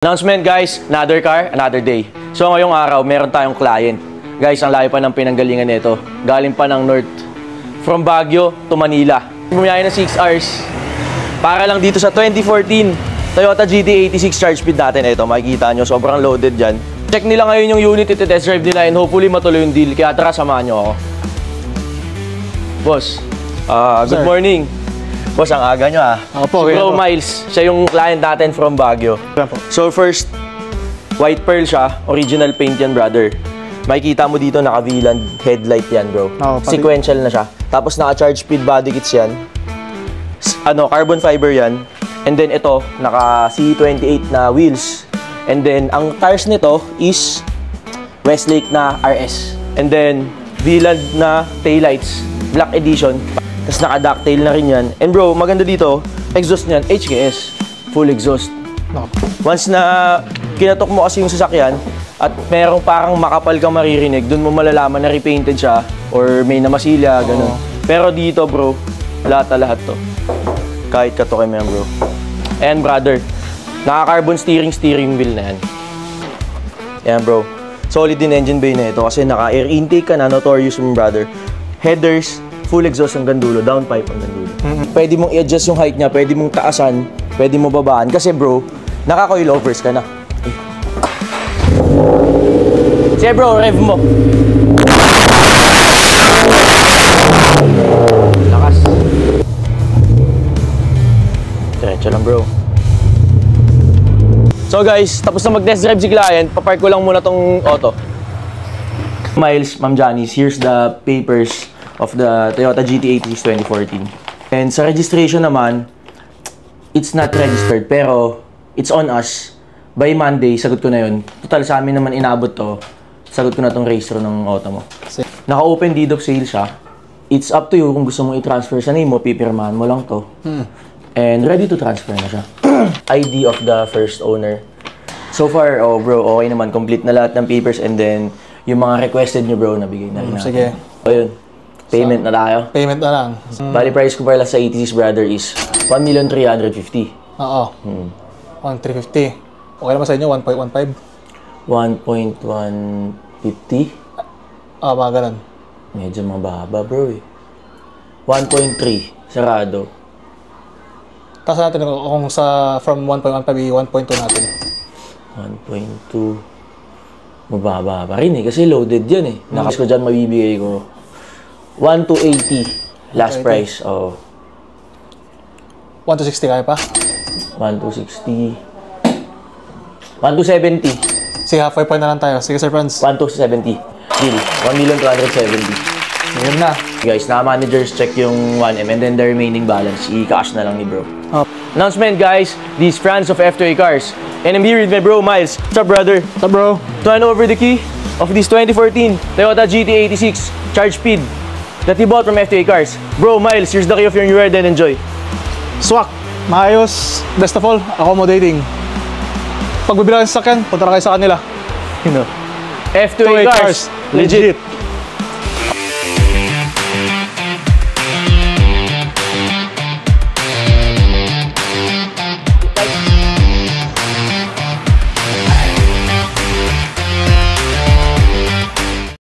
Announcement guys, another car, another day. So ngayong araw, meron tayong client. Guys, ang layo pa ng pinanggalingan nito. Galing pa ng north. From Baguio to Manila. Bumiyahe na 6 hours. Para lang dito sa 2014 Toyota GT86 charge speed natin. Ito, makikita nyo, sobrang loaded dyan. Check nila ngayon yung unit, iti-test drive nila and hopefully matuloy yung deal. Kaya tara, samahan nyo ako. Boss, good morning. Boss, ang aga nyo Opo, si Bro Miles, siya yung client natin from Baguio. So first, white pearl siya, original paint yan brother. Makikita mo dito naka-VLAN headlight yan bro. Sequential na siya. Tapos naka-charge speed body kits yan. Carbon fiber yan. And then ito, naka C28 na wheels. And then ang tires nito is Westlake na RS. And then VLAN na taillights, black edition. Tapos naka-ducktail na rin yan. And bro, maganda dito, exhaust niyan, HKS. Full exhaust. Once na kinatok mo kasi yung sasakyan, at merong parang makapal kang maririnig, dun mo malalaman na repainted siya, or may namasilya, ganun. Pero dito bro, lahat to. Kahit katokin mo yan bro. And brother, naka-carbon steering wheel na yan. Yan bro. Solid din engine bay na ito kasi naka-air intake ka na, notorious mo brother. Headers, full exhaust hanggang dulo, downpipe hanggang dulo. Pwede mong i-adjust yung height niya, pwede mong taasan, pwede mo babaan. Kasi bro, naka-coilovers ka na. Sige bro, rev mo. Lakas. Diretso lang bro. So guys, tapos na mag-test drive si client, papark ko lang muna tong auto. Miles, Ma'am Janice, here's the papers of the Toyota GT86 2014. And sa registration naman, it's not registered, pero it's on us. By Monday, sagot ko na yun. Total sa amin naman inabot to, sagot ko na tong registro ng auto mo. Naka-open deed of sale siya. It's up to you kung gusto mong i-transfer sa name mo, pipirmahan mo lang to. And ready to transfer na siya. ID of the first owner. So far, oh bro, okay naman. Complete na lahat ng papers and then yung mga requested nyo bro, nabigay na rin natin. Sige. O yun. Payment na tayo. Payment na lang. Bali price ko pala sa 86 brother is 1,350,000. Oo. 1,350. Okay naman sa inyo, 1.15? 1.150? Mga ganun. Medyo mababa bro eh. 1.3 sarado. Tapos natin kung sa from 1.15, 1.2 natin. 1.2 mababa pa rin eh kasi loaded yan eh. Nakas ko dyan mabibigay ko 1,280 last 1,280. price. Oh. 1,260 kaya pa? 1,260. 1,270. Sige, halfway point na lang tayo. Sige, Sir Franz. 1,270. Deal. 1,270,000. Ngayon na. Guys, na-managers check yung 1M and then the remaining balance, i-cash na lang ni bro. Announcement guys, these friends of F2A Cars. And I'm here with my bro Miles. What's up brother? What's up bro? To hand over the key of this 2014 Toyota GT86 charge speed that he bought from F2A Cars. Bro Miles, here's the key of your new ride and enjoy. Swak. Maayos. Best of all, accommodating. Pag bibilang sa sakyan, punta na kayo sa kanila. You know. F2A Cars, legit.